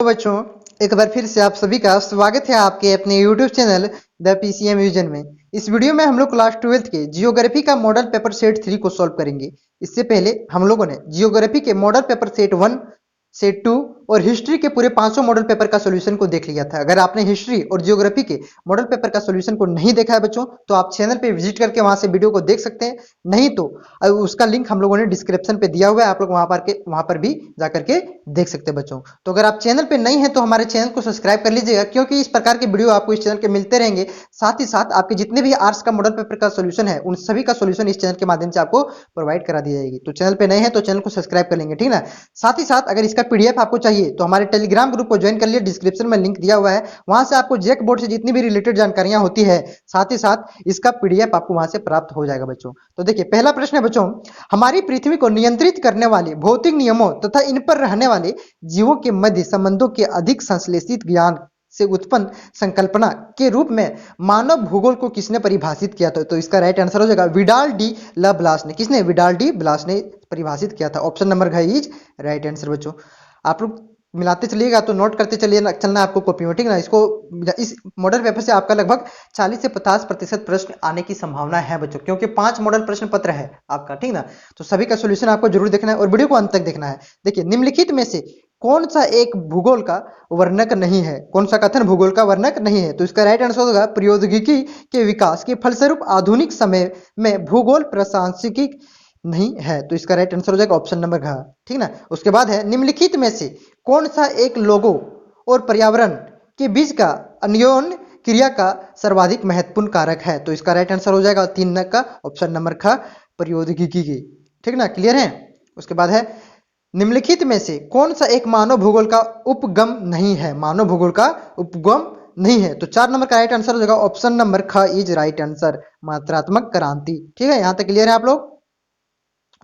तो बच्चों, एक बार फिर से आप सभी का स्वागत है आपके अपने YouTube channel the PCM vision में। इस वीडियो में हम लोग क्लास 12th के जियोग्राफी का मॉडल पेपर सेट 3 को सॉल्व करेंगे। इससे पहले हम लोगों ने जियोग्राफी के मॉडल पेपर सेट 1, सेट 2 और हिस्ट्री के पूरे 500 मॉडल पेपर का सॉल्यूशन को देख लिया था। अगर आपने हिस्ट्री और जियोग्राफी के मॉडल पेपर का सॉल्यूशन को नहीं देखा है बच्चों, तो आप चैनल पे विजिट करके वहां से वीडियो को देख सकते हैं। नहीं तो उसका लिंक हम लोगों ने डिस्क्रिप्शन पे दिया हुआ है, आप लोग वहां पर भी जाकर के देख सकते हैं बच्चों। तो अगर आप चैनल पे नहीं है तो हमारे चैनल को सब्सक्राइब कर लीजिएगा, क्योंकि इस प्रकार के वीडियो आपको इस चैनल के मिलते रहेंगे। साथ ही साथ आपके जितने भी आर्ट्स का मॉडल पेपर का सॉल्यूशन है, उन सभी का सॉल्यूशन इस चैनल के माध्यम से आपको प्रोवाइड करा दी जाएगी। तो चैनल पे नए हैं तो चैनल को सब्सक्राइब कर लेंगे, ठीक ना। साथ ही साथ अगर इसका पीडीएफ आपको चाहिए तो हमारे टेलीग्राम ग्रुप को ज्वाइन कर लिए, डिस्क्रिप्शन में लिंक दिया हुआ है। वहां से आपको जैक बोर्ड से जितनी भी रिलेटेड जानकारियां होती है, साथ ही साथ इसका पीडीएफ आपको वहां से प्राप्त हो जाएगा बच्चों। तो देखिए, पहला प्रश्न है बच्चों, हमारी पृथ्वी को नियंत्रित करने वाले भौतिक नियमों तथा इन पर रहने वाले जीवों के मध्य संबंधों के अधिक संश्लेषित ज्ञान से उत्पन्न संकल्पना के रूप में मानव भूगोल को किसने परिभाषित किया था? तो इसका राइट आंसर हो जाएगा विडाल डी ला ब्लास ने। किसने? विडाल डी ब्लास ने परिभाषित किया था। ऑप्शन नंबर घ इज राइट आंसर बच्चों। आप लोग मिलाते चलिएगा तो नोट करते चलिए चलना आपको कॉपी में, ठीक ना। इस मॉडल पेपर से आपका लगभग 40 से 50% प्रश्न आने की संभावना है बच्चों, क्योंकि 5 मॉडल प्रश्न पत्र है आपका, ठीक ना। तो सभी का सोल्यूशन आपको जरूर देखना है और वीडियो को अंत तक देखना है। देखिए, निम्नलिखित में से कौन सा एक भूगोल का वर्णक नहीं है? कौन सा कथन भूगोल का वर्णक नहीं है? तो इसका राइट आंसर होगा प्रौद्योगिकी के विकास के फलस्वरूप आधुनिक समय में भूगोल प्रासंगिक नहीं है। तो इसका राइट आंसर हो जाएगा ऑप्शन नंबर घ, ठीक ना। उसके बाद है, निम्नलिखित में से कौन सा एक लोगों और पर्यावरण के बीच का अन्योन्य क्रिया का सर्वाधिक महत्वपूर्ण कारक है? तो इसका राइट आंसर हो जाएगा 3 नंबर का ऑप्शन नंबर ख, प्रौद्योगिकी की, ठीक ना। क्लियर है। उसके बाद है, निम्नलिखित में से कौन सा एक मानव भूगोल का उपगम नहीं है? मानव भूगोल का उपगम नहीं है। तो 4 नंबर का राइट आंसर हो जाएगा ऑप्शन नंबर ख इज राइट आंसर, मात्रात्मक क्रांति, ठीक है। यहां तक क्लियर है आप लोग।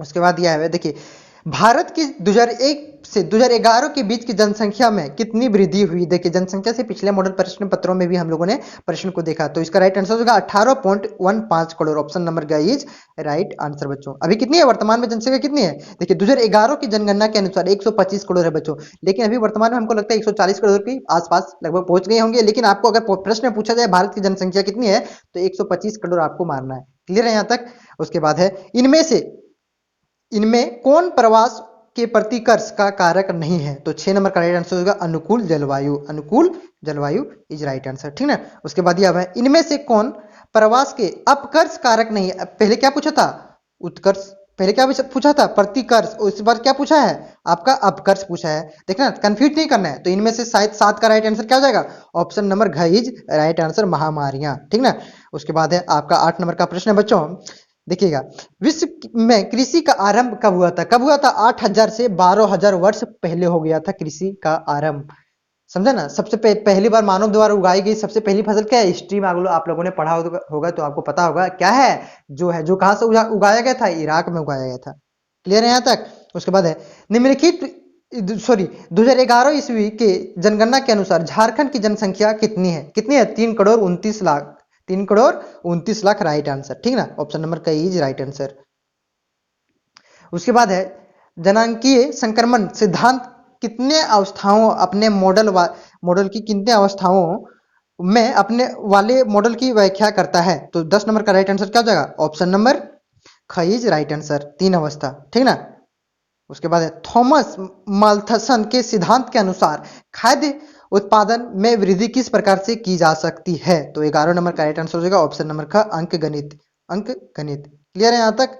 उसके बाद यह है, देखिए, भारत की 2001 से 2011 के बीच की जनसंख्या में कितनी वृद्धि हुई? देखिए, जनसंख्या से पिछले मॉडल प्रश्न पत्रों में भी हम लोगों ने प्रश्न को देखा। तो इसका राइट आंसर होगा 18.15 करोड़। ऑप्शन नंबर ग इज राइट आंसर बच्चों। अभी कितनी है वर्तमान में जनसंख्या कितनी है? देखिए, 2011 की जनगणना के अनुसार 125 करोड़ है बच्चों, लेकिन अभी वर्तमान में हमको लगता है 140 करोड़ के आसपास लगभग पहुंच गए होंगे। लेकिन आपको अगर प्रश्न पूछा जाए भारत की जनसंख्या कितनी है, तो 125 करोड़ आपको मारना है। क्लियर है यहां तक। उसके बाद है, इनमें कौन प्रवास के प्रतिकर्ष का कारक नहीं है? तो 6 नंबर का राइट आंसर होगा अनुकूल जलवायु। अनुकूल जलवायु इज राइट आंसर, ठीक ना। उसके बाद यह है, इनमें से कौन प्रवास के अपकर्ष कारक नहीं है? पहले क्या पूछा था? उत्कर्ष। पहले क्या पूछा था? प्रतिकर्ष। उस बार क्या पूछा है? आपका अपकर्ष पूछा है। देखना, कंफ्यूज नहीं करना है। तो इनमें से शायद 7 का राइट आंसर क्या हो जाएगा? ऑप्शन नंबर घ इज राइट आंसर, महामारियां, ठीक ना। उसके बाद है आपका 8 नंबर का प्रश्न है बच्चों। देखिएगा, विश्व में कृषि का आरंभ कब हुआ था? कब हुआ था? 8000 से 12000 वर्ष पहले हो गया था कृषि का आरंभ। समझा ना। सबसे पहली बार मानव द्वारा उगाई गई सबसे पहली फसल क्या है? हिस्ट्री में आप लोगों ने पढ़ा होगा तो आपको पता होगा क्या है। जो कहां से उगाया गया था? इराक में उगाया गया था। क्लियर है यहां तक। उसके बाद है, निम्नलिखित 2011 ईस्वी के जनगणना के अनुसार झारखंड की जनसंख्या कितनी है? कितनी है? 3 करोड़ 29 लाख। 3 करोड़ 29 लाख राइट आंसर, ठीक ना। ऑप्शन नंबर का इज राइट आंसर। उसके बाद है, जनांकीय संक्रमण सिद्धांत कितने अवस्थाओं अपने मॉडल की कितने अवस्थाओं में अपने वाले मॉडल की व्याख्या करता है? तो 10 नंबर का राइट आंसर क्या हो जाएगा? ऑप्शन नंबर ख इज राइट आंसर, 3 अवस्था, ठीक ना। उसके बाद है, थॉमस माल्थसन के सिद्धांत के अनुसार खाद्य उत्पादन में वृद्धि किस प्रकार से की जा सकती है? तो 11 नंबर का राइट आंसर हो जाएगा ऑप्शन नंबर ख, अंक गणित। अंक गणित। क्लियर है यहां तक।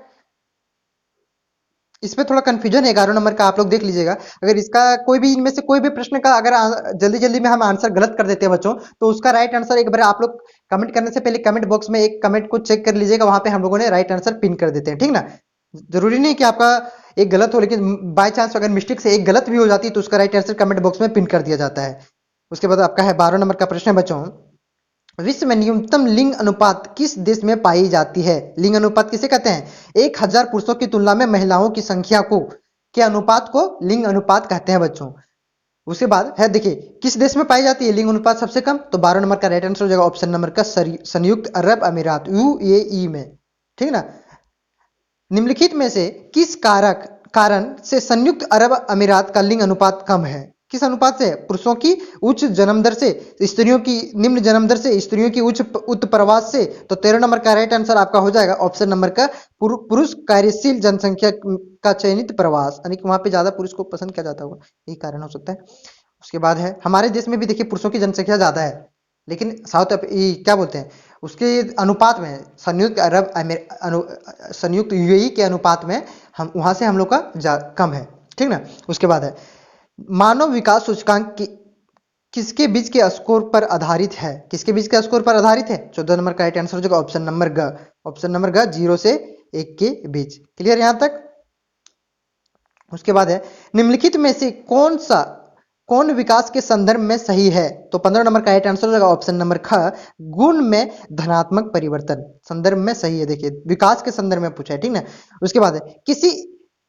इसमें थोड़ा कंफ्यूजन है 11 नंबर का, आप लोग देख लीजिएगा। अगर इसका कोई भी इनमें से कोई भी प्रश्न का अगर जल्दी जल्दी में हम आंसर गलत कर देते हैं बच्चों, तो उसका राइट आंसर एक बार आप लोग कमेंट करने से पहले कमेंट बॉक्स में एक कमेंट को चेक कर लीजिएगा, वहां पे हम लोगों ने राइट आंसर पिन कर देते हैं, ठीक ना। जरूरी नहीं कि आपका एक गलत हो, लेकिन बाय चांस अगर मिस्टेक से एक गलत भी हो जाती है तो उसका राइट आंसर कमेंट बॉक्स में पिन कर दिया जाता है। उसके बाद आपका है 12 नंबर का प्रश्न है बच्चों, विश्व में न्यूनतम लिंग अनुपात किस देश में पाई जाती है? लिंग अनुपात किसे कहते हैं? 1000 पुरुषों की तुलना में महिलाओं की संख्या को के अनुपात को लिंग अनुपात कहते हैं बच्चों। उसके बाद है, देखिए, किस देश में पाई जाती है लिंग अनुपात सबसे कम? तो 12 नंबर का राइट आंसर हो जाएगा ऑप्शन नंबर का संयुक्त अरब अमीरात, यूएई में, ठीक ना। निम्नलिखित में से किस कारण से संयुक्त अरब अमीरात का लिंग अनुपात कम है? किस अनुपात से? पुरुषों की उच्च जन्म दर से, स्त्रियों की निम्न जन्म दर से, स्त्रियों की उच्च उत्प्रवास से। तो 13 नंबर का राइट आंसर आपका हो जाएगा ऑप्शन नंबर का पुरुष कार्यशील जनसंख्या का चयनित प्रवास, यानी कि वहां पे ज्यादा पुरुष को पसंद किया जाता होगा, यही कारण हो सकता है। उसके बाद है हमारे देश में भी देखिए पुरुषों की जनसंख्या ज्यादा है, लेकिन क्या बोलते हैं उसके अनुपात में, संयुक्त अरब संयुक्त यूएई के अनुपात में हम वहां से हम लोग का कम है, ठीक ना। उसके बाद है मानव विकास सूचकांक किसके बीच के स्कोर पर आधारित है? किसके बीच के स्कोर पर आधारित है? 14 नंबर का राइट आंसर हो जाएगा ऑप्शन नंबर ग, ऑप्शन नंबर ग 0 से 1 के बीच। क्लियर यहां तक? उसके बाद है निम्नलिखित में से कौन विकास के संदर्भ में सही है? तो 15 नंबर का राइट आंसर हो जाएगा ऑप्शन नंबर ख, गुण में धनात्मक परिवर्तन संदर्भ में सही है। देखिए विकास के संदर्भ में पूछा है, ठीक ना। उसके बाद है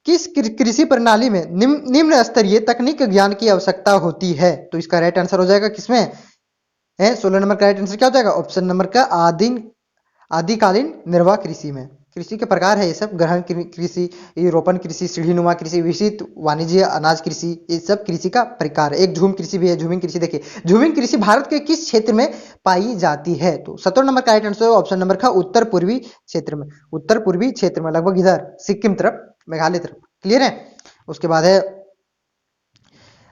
किस कृषि प्रणाली में निम्न स्तरीय तकनीक ज्ञान की आवश्यकता होती है? तो इसका राइट आंसर हो जाएगा किसमें है? 16 नंबर का राइट आंसर क्या हो जाएगा? ऑप्शन नंबर का आदिकालीन निर्वाह कृषि में। कृषि के प्रकार है ये सब, गहन कृषि, रोपण कृषि, सीढ़ीनुमा कृषि, विस्तृत वाणिज्य अनाज कृषि, ये सब कृषि का प्रकार है। एक झूम कृषि भी है, झूमिंग कृषि। देखिए झूमिंग कृषि भारत के किस क्षेत्र में पाई जाती है? तो 17 नंबर का राइट आंसर ऑप्शन नंबर का उत्तर पूर्वी क्षेत्र में, उत्तर पूर्वी क्षेत्र में, लगभग इधर सिक्किम तरफ, मेघालय तरफ। क्लियर है? उसके बाद है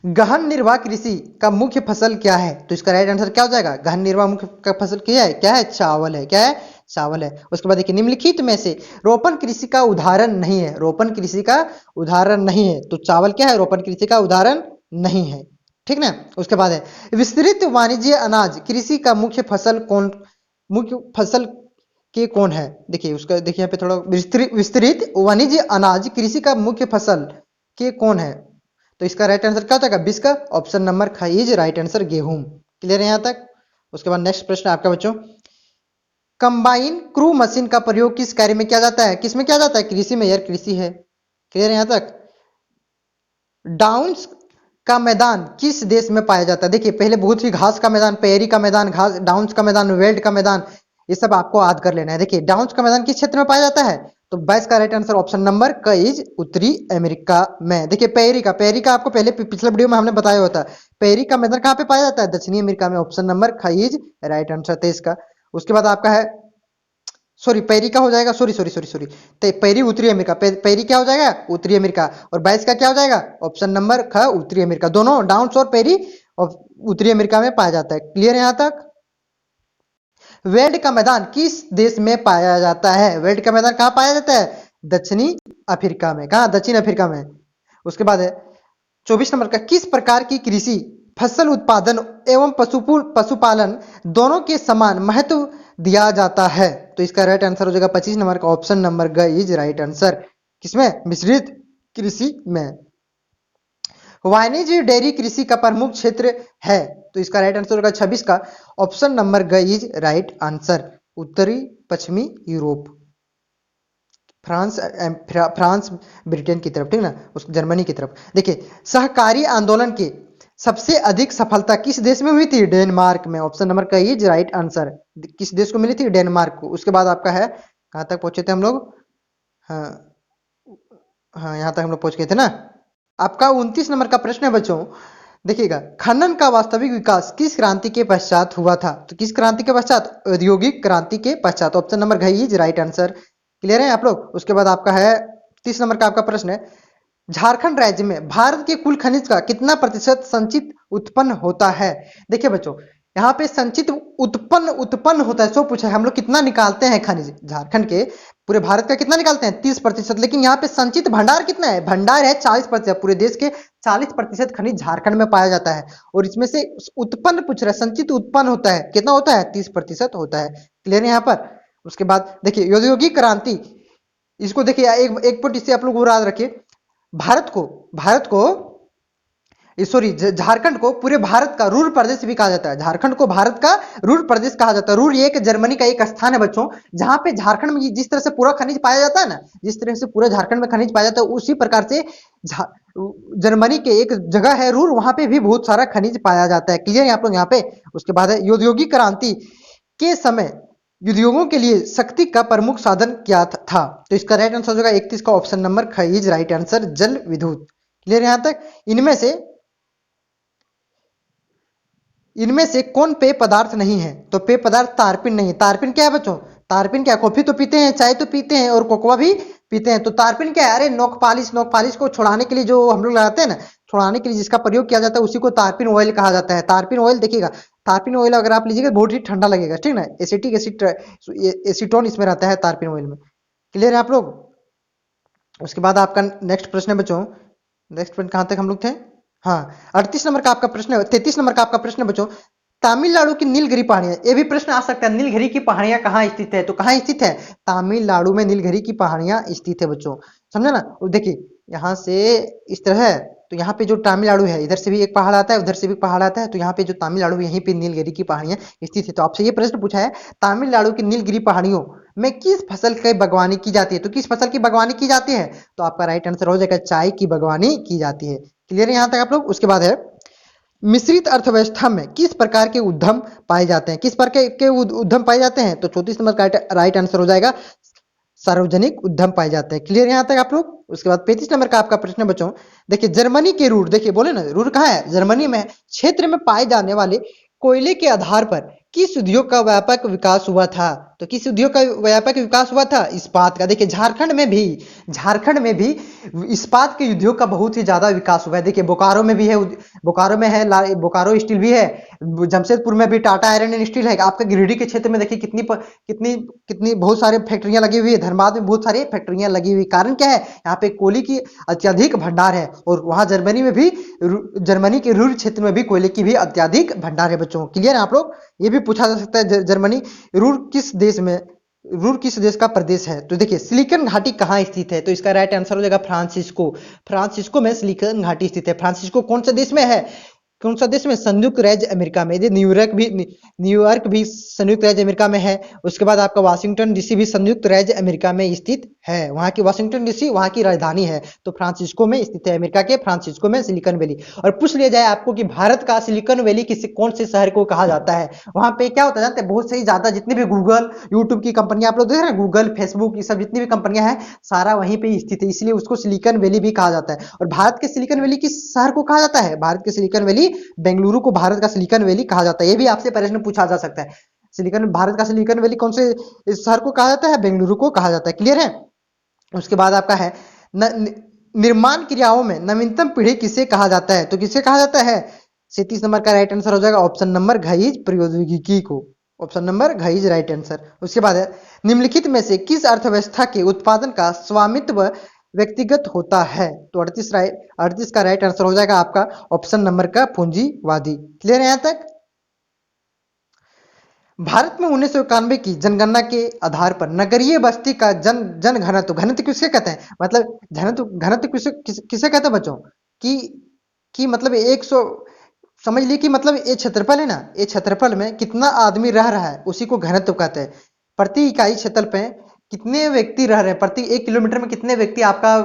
गहन निर्वाह कृषि का मुख्य फसल क्या है? तो इसका राइट आंसर क्या हो जाएगा? गहन निर्वाह मुख्य का फसल क्या है? क्या है? चावल है। क्या है? चावल है। उसके बाद देखिए निम्नलिखित में से रोपण कृषि का उदाहरण नहीं है, रोपण कृषि का उदाहरण नहीं है, तो चावल क्या है? रोपण कृषि का उदाहरण नहीं है, ठीक ना। उसके बाद है विस्तृत वाणिज्य अनाज कृषि का मुख्य फसल के कौन है? देखिए उसका देखिए यहाँ पे थोड़ा विस्तृत वाणिज्य अनाज कृषि का मुख्य फसल के कौन है? तो इसका राइट आंसर क्या हो जाएगा? 20 का ऑप्शन नंबर ख इज राइट आंसर गेहूं। क्लियर है यहां तक? उसके बाद नेक्स्ट प्रश्न आपका बच्चों, कंबाइन क्रू मशीन का प्रयोग किस कार्य में किया जाता है? किस में किया जाता है? कृषि में, यार कृषि है। क्लियर है यहां तक? डाउन्स का मैदान किस देश में पाया जाता है? देखिए पहले बहुत ही घास का मैदान, पेरी का मैदान, घास डाउन्स का मैदान, वेल्ड का मैदान, ये सब आपको याद कर लेना है। देखिए डाउन्स का मैदान किस क्षेत्र में पाया जाता है? तो 22 का राइट आंसर ऑप्शन नंबर क इज उत्तरी अमेरिका में। देखिए पेरी का आपको पहले पिछले वीडियो में हमने बताया होता है, पेरी का मैदान कहां पे पाया जाता है? दक्षिणी अमेरिका में। ऑप्शन नंबर ख इज राइट आंसर 23 का। उसके बाद आपका है सॉरी पेरी का हो जाएगा, सॉरी पेरी उत्तरी अमेरिका, पेरी क्या हो जाएगा? उत्तरी अमेरिका। और 22 का क्या हो जाएगा? ऑप्शन नंबर ख उत्तरी अमेरिका। दोनों डाउन्स और पेरी उत्तरी अमेरिका में पाया जाता है। क्लियर है यहां तक? वेल्ड का मैदान किस देश में पाया जाता है? वेल्ड का मैदान कहां पाया जाता है? दक्षिणी अफ्रीका में। कहा? दक्षिण अफ्रीका में। उसके बाद है 24 नंबर का किस प्रकार की कृषि फसल उत्पादन एवं पशुपालन दोनों के समान महत्व दिया जाता है? तो इसका राइट आंसर हो जाएगा 25 नंबर का ऑप्शन नंबर ग इज राइट आंसर। किसमें? मिश्रित कृषि में। वाणिज्य डेयरी कृषि का प्रमुख क्षेत्र है, तो इसका राइट आंसर होगा 26 का ऑप्शन नंबर ग इज राइट आंसर। उत्तरी पश्चिमी यूरोप, फ्रांस ब्रिटेन की तरफ, ठीक ना, उस जर्मनी की तरफ। देखिए सहकारी आंदोलन के सबसे अधिक सफलता किस देश में हुई थी? डेनमार्क में। ऑप्शन नंबर का इज राइट आंसर। किस देश को मिली थी? डेनमार्क को। उसके बाद आपका है कहां तक पहुंचे थे हम लोग? हाँ हाँ यहां तक हम लोग पहुंच गए थे ना। आपका 29 नंबर का प्रश्न है बच्चों, देखिएगा खनन का वास्तविक विकास किस क्रांति के पश्चात हुआ था? तो किस क्रांति के पश्चात? औद्योगिक क्रांति के पश्चात। ऑप्शन नंबर घ इज राइट आंसर। क्लियर है आप लोग? उसके बाद आपका है 30 नंबर का आपका प्रश्न है, झारखंड राज्य में भारत के कुल खनिज का कितना प्रतिशत संचित उत्पन्न होता है? देखिए बच्चों यहाँ पे संचित उत्पन्न होता है, सो पूछा है हम लोग कितना निकालते हैं खनिज झारखंड के, पूरे भारत का कितना निकालते हैं? 30%। लेकिन यहाँ पे संचित भंडार कितना है? भंडार है 40%। पूरे देश के 40% खनिज झारखंड में पाया जाता है, और इसमें से उत्पन्न पूछ रहा है, संचित उत्पन्न होता है कितना होता है? 30% होता है। क्लियर है यहाँ पर? उसके बाद देखिए औद्योगिक क्रांति, इसको देखिए एक पॉइंट इससे आप लोग याद रखिए, भारत को सॉरी झारखंड को पूरे भारत का रूर प्रदेश भी कहा जाता है। झारखंड को भारत का रूर प्रदेश कहा जाता है। रूर एक जर्मनी का एक स्थान है बच्चों, जहां पे झारखंड में जिस तरह से पूरा खनिज पाया जाता है ना, जिस तरह से पूरा झारखंड में खनिज पाया जाता है, उसी प्रकार से जर्मनी के एक जगह है रूर, वहां पे भी बहुत सारा खनिज पाया जाता है। क्लियर है आप लोग यहाँ पे? उसके बाद है औद्योगिक क्रांति के समय उद्योगों के लिए शक्ति का प्रमुख साधन क्या था? तो इसका राइट आंसर हो जाएगा 31 का ऑप्शन नंबर ख इज राइट आंसर, जल विद्युत। क्लियर यहां तक? इनमें से इनमें से कौन पेय पदार्थ नहीं है? तो पेय पदार्थ तारपीन नहीं है। तारपीन क्या है बच्चों? तारपीन क्या है? कॉफी तो पीते हैं, चाय तो पीते हैं और कोकोआ भी पीते हैं। तो तारपीन क्या है? अरे नोक पालिश को छुड़ाने के लिए जो हम लोग लगाते हैं ना, छुड़ाने के लिए जिसका प्रयोग किया जाता है उसी को तारपीन ऑयल कहा जाता है। तारपीन ऑयल देखिएगा, तारपीन ऑयल अगर आप लीजिएगा बहुत ही ठंडा लगेगा, ठीक ना। एसिटिक एसिड एसीटोन इसमें रहता है तारपीन ऑयल में। क्लियर है आप लोग? उसके बाद आपका नेक्स्ट प्रश्न है बच्चों, नेक्स्ट प्रश्न कहाँ तक हम लोग थे? हाँ, 38 नंबर का आपका प्रश्न है, 33 नंबर का आपका प्रश्न है बच्चों। तमिलनाडु की नीलगिरी पहाड़ियां, ये भी प्रश्न आ सकता है, नीलगिरी की पहाड़ियां कहाँ स्थित है? तो कहाँ स्थित है? तमिलनाडु में नीलगिरी की पहाड़ियां स्थित है बच्चों, समझे ना। और देखिए यहाँ से इस तरह है, तो यहाँ पे जो तमिलनाडु है, इधर से भी एक पहाड़ आता है, उधर से भी पहाड़ आता है, तो यहाँ पे जो तमिलनाडु यहीं पे नीलगिरी की पहाड़ियां स्थित है। तो आपसे ये प्रश्न पूछा है, तमिलनाडु की नीलगिरी पहाड़ियों में किस फसल की बागवानी की जाती है? तो किस फसल की बागवानी की जाती है? तो आपका राइट आंसर हो जाएगा चाय की बागवानी की जाती है। क्लियर है यहाँ तक आप लोग? उसके बाद है, मिश्रित अर्थव्यवस्था में किस प्रकार के उद्यम पाए जाते हैं? किस प्रकार के उद्यम पाए जाते हैं? तो 34 नंबर का राइट आंसर हो जाएगा सार्वजनिक उद्यम पाए जाते हैं। क्लियर यहाँ तक आप लोग? उसके बाद 35 नंबर का आपका प्रश्न बच्चों, देखिए जर्मनी के रूर, देखिए बोले ना रूर कहाँ है? जर्मनी में क्षेत्र में पाए जाने वाले कोयले के आधार पर किस उद्योग का व्यापक विकास हुआ था? तो किस उद्योग का व्यापक विकास हुआ था? इस्पात का। देखिए झारखंड में भी इस्पात के उद्योग का बहुत ही ज्यादा विकास हुआ है। देखिए बोकारो में भी है, बोकारो में है बोकारो स्टील भी है, जमशेदपुर में भी टाटा आयरन एंड स्टील है। आपका गिरिडीह के क्षेत्र में देखिए कितनी कितनी बहुत सारे फैक्ट्रियां लगी हुई है, धनबाद में बहुत सारी फैक्ट्रियां लगी हुई। कारण क्या है? यहाँ पे कोयले की अत्यधिक भंडार है, और वहां जर्मनी में भी, जर्मनी के रूर क्षेत्र में भी कोयले की भी अत्यधिक भंडार है बच्चों। क्लियर है आप लोग? ये भी पूछा जा सकता है, जर्मनी रूर किस देश में, रूर किस देश का प्रदेश है? तो देखिए सिलिकन घाटी कहाँ स्थित है? तो इसका राइट आंसर हो जाएगा फ्रांसिस्को। फ्रांसिस्को में सिलिकन घाटी स्थित है। फ्रांसिस्को कौन से देश में है? कौन सा देश में? संयुक्त राज्य अमेरिका में। ये न्यूयॉर्क भी संयुक्त राज्य अमेरिका में है। उसके बाद आपका वाशिंगटन डीसी भी संयुक्त राज्य अमेरिका में स्थित है। वहां की वाशिंगटन डीसी वहां की राजधानी है। तो फ्रांसिस्को में स्थित है, अमेरिका के फ्रांसिस्को में सिलिकन वैली। और पूछ लिया जाए आपको कि भारत का सिलिकन वैली किसी कौन से शहर को कहा जाता है? वहां पे क्या होता है जानते हैं? बहुत सही ज्यादा जितनी भी गूगल यूट्यूब की कंपनियां आप लोग देख रहे हैं, गूगल फेसबुक ये सब जितनी भी कंपनियां हैं सारा वहीं पे स्थित है, इसलिए उसको सिलिकन वैली भी कहा जाता है। और भारत के सिलिकन वैली किस शहर को कहा जाता है? भारत के सिलिकन वैली, बेंगलुरु को भारत का सिलिकन वैली कहा जाता है। ये भी आपसे प्रश्न पूछा जा सकता है, भारत का सिलिकन वैली कौन से शहर को कहा जाता है? बेंगलुरु को कहा जाता है। क्लियर है? उसके बाद आपका है, निर्माण क्रियाओं में नवीनतम पीढ़ी किसे कहा जाता है? तो किसे कहा जाता है? 37 नंबर का राइट आंसर हो जाएगा ऑप्शन नंबर घाईज प्रौद्योगिकी को। ऑप्शन नंबर घाईज राइट आंसर। उसके बाद है, निम्नलिखित में से किस अर्थव्यवस्था के उत्पादन का स्वामित्व व्यक्तिगत होता है? तो 38 का राइट आंसर हो जाएगा आपका ऑप्शन नंबर का पूंजीवादी। क्लियर है यहां तक? भारत में 1991 की जनगणना के आधार पर नगरीय बस्ती का जन घनत्व किसे कहते हैं? मतलब घनत्व किसे कहते हैं बच्चों? कि मतलब 100, समझ लीजिए कि मतलब ये क्षेत्रफल है ना, ये क्षेत्रफल में कितना आदमी रह रहा है उसी को घनत्व कहते हैं। प्रति इकाई क्षेत्रफल पे कितने व्यक्ति रह रहे हैं, प्रति 1 किलोमीटर में कितने व्यक्ति आपका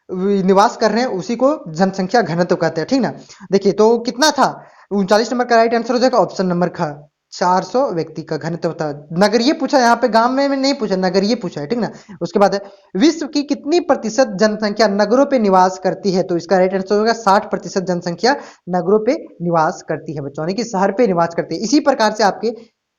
निवास कर रहे हैं उसी को जनसंख्या घनत्व कहते हैं, ठीक ना। देखिए तो कितना था? 39 नंबर का राइट आंसर हो जाएगा ऑप्शन नंबर ख 400 व्यक्ति का घनत्व था। नगरीय पूछा, यहाँ पे गांव में नहीं पूछा, नगरीय पूछा है, ठीक ना। उसके बाद है, विश्व की कितनी प्रतिशत जनसंख्या नगरों पे निवास करती है? तो इसका राइट आंसर होगा 60% जनसंख्या नगरों पे निवास करती है बच्चों, यानी कि शहर पे निवास करती है। इसी प्रकार से आपके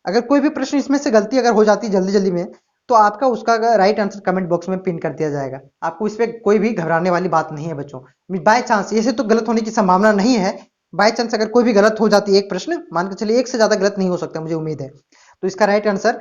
अगर कोई भी प्रश्न इसमें से गलती अगर हो जाती है जल्दी जल्दी में, तो आपका उसका राइट आंसर कमेंट बॉक्स में पिन कर दिया जाएगा। आपको इस पे कोई भी घबराने वाली बात नहीं है बच्चों। बाय चांस, ऐसे तो गलत होने की संभावना नहीं है, बाय चांस अगर कोई भी गलत हो जाती है एक प्रश्न, मान के चलिए एक से ज्यादा गलत नहीं हो सकता, मुझे उम्मीद है, तो इसका राइट आंसर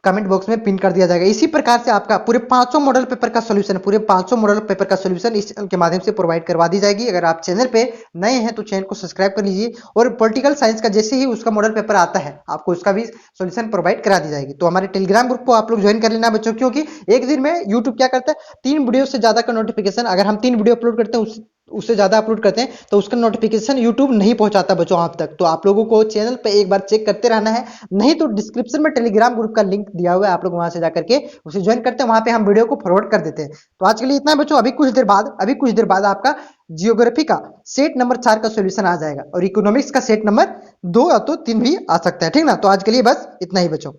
कमेंट बॉक्स में पिन कर दिया जाएगा। इसी प्रकार से आपका पूरे 500 मॉडल पेपर का सॉल्यूशन, पूरे 500 मॉडल पेपर का सॉल्यूशन इस चैनल के माध्यम से प्रोवाइड करवा दी जाएगी। अगर आप चैनल पे नए हैं तो चैनल को सब्सक्राइब कर लीजिए, और पॉलिटिकल साइंस का जैसे ही उसका मॉडल पेपर आता है आपको उसका भी सॉल्यूशन प्रोवाइड करा दी जाएगी। तो हमारे टेलीग्राम ग्रुप को आप लोग ज्वाइन कर लेना बच्चों, क्योंकि एक दिन में यूट्यूब क्या करता है, 3 वीडियो से ज्यादा का नोटिफिकेशन, अगर हम 3 वीडियो अपलोड करते हैं उससे ज्यादा अपलोड करते हैं तो उसका नोटिफिकेशन यूट्यूब नहीं पहुंचाता बच्चों आप तक। तो आप लोगों को चैनल पे एक बार चेक करते रहना है, नहीं तो डिस्क्रिप्शन में टेलीग्राम ग्रुप का लिंक दिया हुआ है, आप लोग वहां से जाकर के उसे ज्वाइन करते हैं, वहां पे हम वीडियो को फॉरवर्ड कर देते हैं। तो आज के लिए इतना है बच्चों। अभी कुछ देर बाद आपका जियोग्राफी का सेट नंबर 4 का सोल्यूशन आ जाएगा, और इकोनॉमिक्स का सेट नंबर 2 या तो 3 भी आ सकता है, ठीक ना। तो आज के लिए बस इतना ही बच्चों।